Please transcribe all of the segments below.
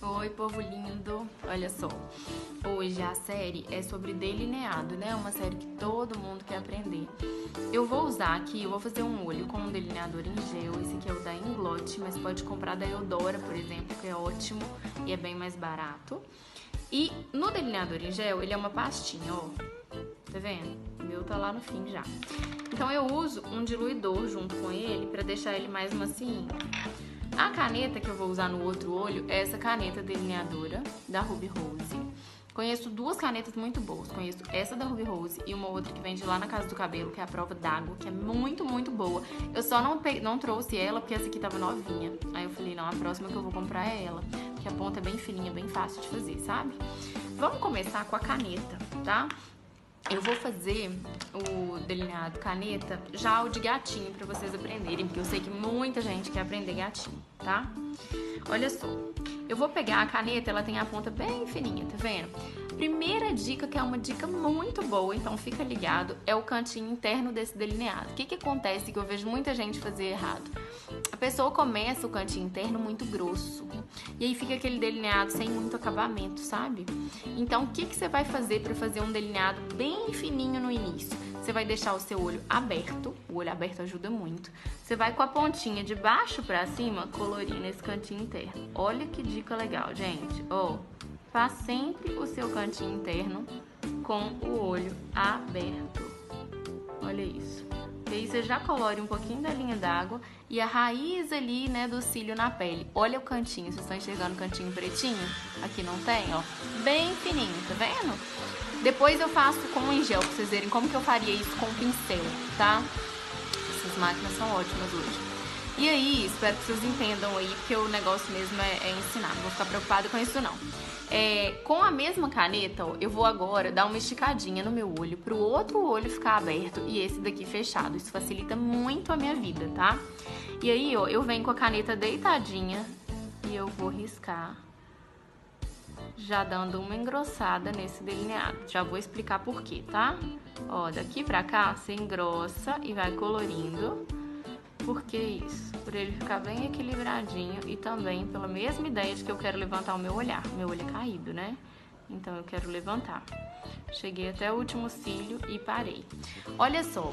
Oi, povo lindo! Olha só, hoje a série é sobre delineado, né? Uma série que todo mundo quer aprender. Eu vou usar aqui, eu vou fazer um olho com um delineador em gel. Esse aqui é o da Inglot, mas pode comprar da Eudora, por exemplo, que é ótimo e é bem mais barato. E no delineador em gel, ele é uma pastinha, ó. Tá vendo? O meu tá lá no fim já. Então eu uso um diluidor junto com ele pra deixar ele mais macio. A caneta que eu vou usar no outro olho é essa caneta delineadora da Ruby Rose. Conheço duas canetas muito boas. Conheço essa da Ruby Rose e uma outra que vende lá na Casa do Cabelo, que é a prova d'água, que é muito, muito boa. Eu só não trouxe ela porque essa aqui tava novinha. Aí eu falei, não, a próxima que eu vou comprar é ela, porque a ponta é bem fininha, bem fácil de fazer, sabe? Vamos começar com a caneta, tá? Eu vou fazer o delineado caneta já o de gatinho pra vocês aprenderem, porque eu sei que muita gente quer aprender gatinho, tá? Olha só, eu vou pegar a caneta, ela tem a ponta bem fininha, tá vendo? Primeira dica, que é uma dica muito boa, então fica ligado, é o cantinho interno desse delineado. O que acontece que eu vejo muita gente fazer errado? A pessoa começa o cantinho interno muito grosso, e aí fica aquele delineado sem muito acabamento, sabe? Então, o que você vai fazer para fazer um delineado bem fininho no início? Você vai deixar o seu olho aberto, o olho aberto ajuda muito. Você vai com a pontinha de baixo para cima, colorindo esse cantinho interno. Olha que dica legal, gente. Ó, faz sempre o seu cantinho interno com o olho aberto. Olha isso. E aí você já colore um pouquinho da linha d'água e a raiz ali, né, do cílio na pele. Olha o cantinho, vocês estão enxergando o cantinho pretinho? Aqui não tem, ó. Bem fininho, tá vendo? Depois eu faço com um gel pra vocês verem como que eu faria isso com o pincel, tá? Essas máquinas são ótimas hoje. E aí, espero que vocês entendam aí, porque o negócio mesmo é ensinar. Não vou ficar preocupada com isso, não. Com a mesma caneta, ó, eu vou agora dar uma esticadinha no meu olho pro outro olho ficar aberto e esse daqui fechado. Isso facilita muito a minha vida, tá? E aí, ó, eu venho com a caneta deitadinha e eu vou riscar, já dando uma engrossada nesse delineado. Já vou explicar por quê, tá? Ó, daqui pra cá, você engrossa e vai colorindo. Por que isso? Por ele ficar bem equilibradinho e também pela mesma ideia de que eu quero levantar o meu olhar. Meu olho é caído, né? Então eu quero levantar. Cheguei até o último cílio e parei. Olha só,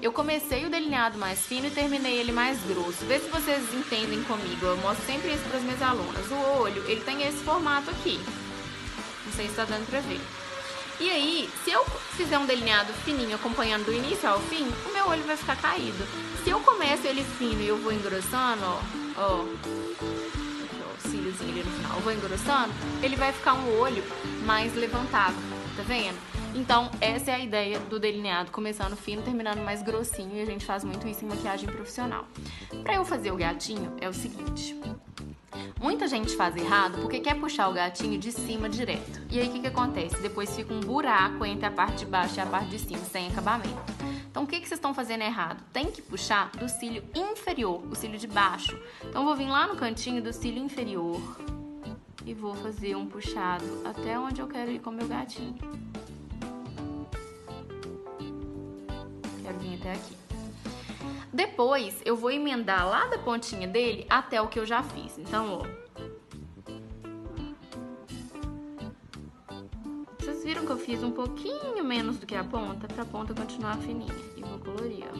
eu comecei o delineado mais fino e terminei ele mais grosso. Vê se vocês entendem comigo, eu mostro sempre isso para as minhas alunas. O olho, ele tem esse formato aqui. Não sei se está dando para ver. E aí, se eu fizer um delineado fininho acompanhando do início ao fim, o meu olho vai ficar caído. Se eu começo ele fino e eu vou engrossando, ó, o cíliozinho ali no final, eu vou engrossando, ele vai ficar um olho mais levantado, tá vendo? Então, essa é a ideia do delineado, começando fino, terminando mais grossinho, e a gente faz muito isso em maquiagem profissional. Pra eu fazer o gatinho, é o seguinte: muita gente faz errado porque quer puxar o gatinho de cima direto. E aí, o que acontece? Depois fica um buraco entre a parte de baixo e a parte de cima, sem acabamento. Então, o que vocês estão fazendo errado? Tem que puxar do cílio inferior, o cílio de baixo. Então, eu vou vir lá no cantinho do cílio inferior e vou fazer um puxado até onde eu quero ir com o meu gatinho. Quero vir até aqui. Depois, eu vou emendar lá da pontinha dele até o que eu já fiz. Então, ó. Vocês viram que eu fiz um pouquinho menos do que a ponta, pra ponta continuar fininha. E vou colorir, ó.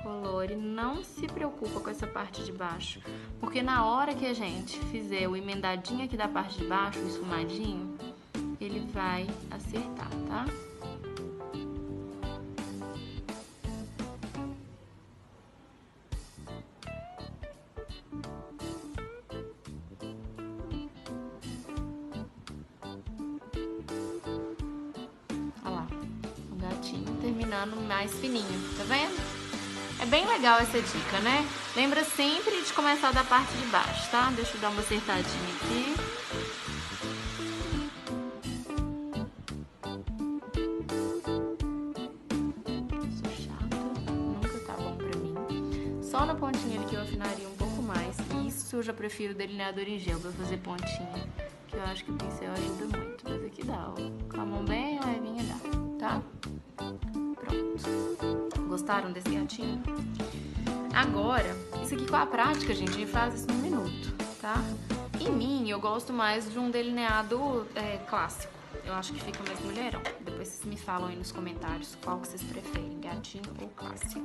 Colore, não se preocupa com essa parte de baixo, porque na hora que a gente fizer o emendadinho aqui da parte de baixo, o esfumadinho, ele vai acertar, tá? Olha lá, o gatinho terminando mais fininho, tá vendo? É bem legal essa dica, né? Lembra sempre de começar da parte de baixo, tá? Deixa eu dar uma acertadinha aqui. Só na pontinha ali que eu afinaria um pouco mais. E isso eu já prefiro delineador em gel pra fazer pontinha, que eu acho que o pincel ajuda muito. Mas aqui dá, ó. Com a mão bem levinha dá, tá? Pronto. Gostaram desse gatinho? Agora, isso aqui com a prática, gente, a gente faz isso num minuto, tá? Em mim, eu gosto mais de um delineado clássico. Eu acho que fica mais mulherão. Depois vocês me falam aí nos comentários qual que vocês preferem, gatinho ou clássico.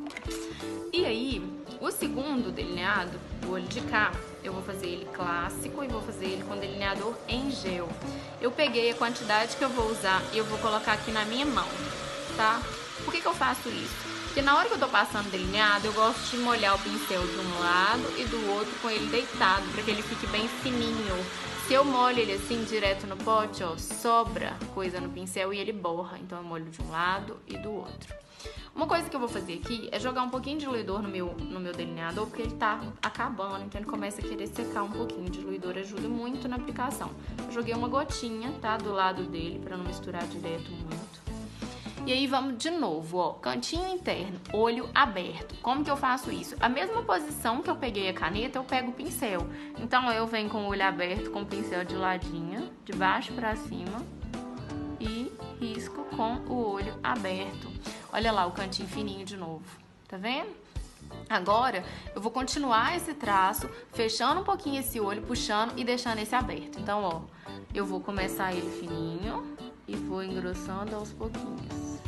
E aí, o segundo delineado, o olho de cá, eu vou fazer ele clássico e vou fazer ele com delineador em gel. Eu peguei a quantidade que eu vou usar e eu vou colocar aqui na minha mão, tá? Por que eu faço isso? Porque na hora que eu tô passando delineado, eu gosto de molhar o pincel de um lado e do outro com ele deitado, para que ele fique bem fininho. Se eu molho ele assim, direto no pote, ó, sobra coisa no pincel e ele borra. Então eu molho de um lado e do outro. Uma coisa que eu vou fazer aqui é jogar um pouquinho de diluidor no meu delineador, porque ele tá acabando, então ele começa a querer secar um pouquinho. O diluidor ajuda muito na aplicação. Eu joguei uma gotinha, tá, do lado dele, pra não misturar direto muito. E aí vamos de novo, ó, cantinho interno, olho aberto. Como que eu faço isso? A mesma posição que eu peguei a caneta, eu pego o pincel. Então eu venho com o olho aberto, com o pincel de ladinho, de baixo pra cima e risco com o olho aberto. Olha lá o cantinho fininho de novo, tá vendo? Agora eu vou continuar esse traço, fechando um pouquinho esse olho, puxando e deixando esse aberto. Então, ó, eu vou começar ele fininho e vou engrossando aos pouquinhos.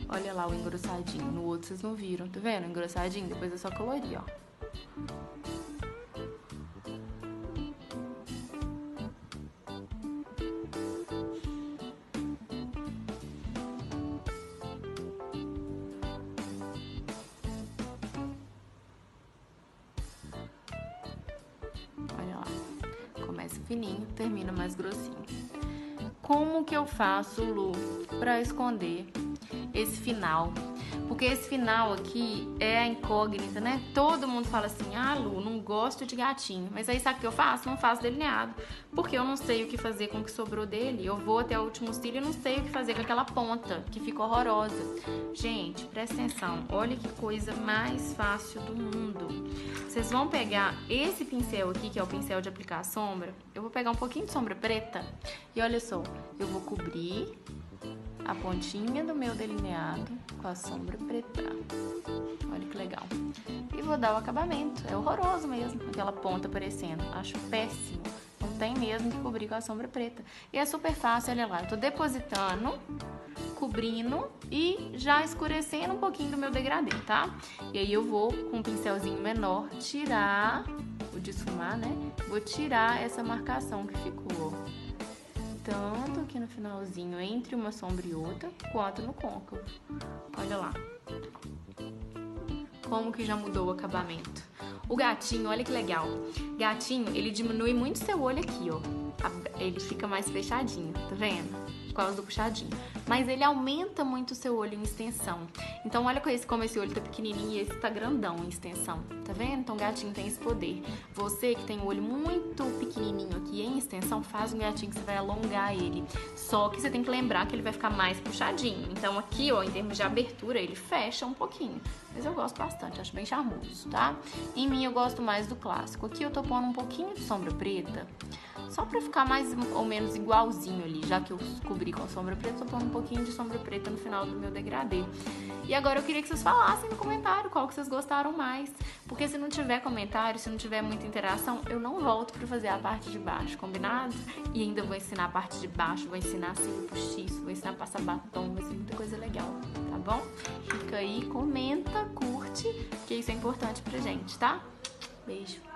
Olha lá o engrossadinho. No outro vocês não viram, tá vendo? Engrossadinho, depois é só colorir, ó. Olha lá. Começa fininho, termina mais grossinho. Como que eu faço, Lu, pra esconder esse final? Porque esse final aqui é a incógnita, né? Todo mundo fala assim, ah, Lu, não gosto de gatinho. Mas aí sabe o que eu faço? Não faço delineado. Porque eu não sei o que fazer com o que sobrou dele. Eu vou até o último cílio e não sei o que fazer com aquela ponta, que ficou horrorosa. Gente, presta atenção. Olha que coisa mais fácil do mundo. Vocês vão pegar esse pincel aqui, que é o pincel de aplicar sombra. Eu vou pegar um pouquinho de sombra preta. E olha só, eu vou cobrir a pontinha do meu delineado com a sombra preta. Olha que legal. E vou dar o acabamento. É horroroso mesmo, aquela ponta aparecendo. Acho péssimo. Não tem mesmo que cobrir com a sombra preta. E é super fácil, olha lá. Eu tô depositando, cobrindo e já escurecendo um pouquinho do meu degradê, tá? E aí eu vou, com um pincelzinho menor, tirar, vou desfumar, né? Vou tirar essa marcação que ficou, ó. Tanto aqui no finalzinho, entre uma sombra e outra, quanto no côncavo. Olha lá. Como que já mudou o acabamento. O gatinho, olha que legal. Gatinho, ele diminui muito seu olho aqui, ó. Ele fica mais fechadinho, tá vendo? Por causa do puxadinho. Mas ele aumenta muito o seu olho em extensão. Então olha como esse olho tá pequenininho e esse tá grandão em extensão. Tá vendo? Então o gatinho tem esse poder. Você que tem o olho muito pequenininho aqui em extensão, faz um gatinho que você vai alongar ele. Só que você tem que lembrar que ele vai ficar mais puxadinho. Então aqui, ó, em termos de abertura, ele fecha um pouquinho. Mas eu gosto bastante, acho bem charmoso, tá? Em mim eu gosto mais do clássico. Aqui eu tô pondo um pouquinho de sombra preta, só pra ficar mais ou menos igualzinho ali. Já que eu cobri com sombra preta, tô pondo um pouquinho de sombra preta no final do meu degradê. E agora eu queria que vocês falassem no comentário qual que vocês gostaram mais. Porque se não tiver comentário, se não tiver muita interação, eu não volto pra fazer a parte de baixo, combinado? E ainda vou ensinar a parte de baixo, vou ensinar cílio postiço, vou ensinar a passar batom, vai ser muita coisa legal, tá bom? Fica aí, comenta, curte, que isso é importante pra gente, tá? Beijo!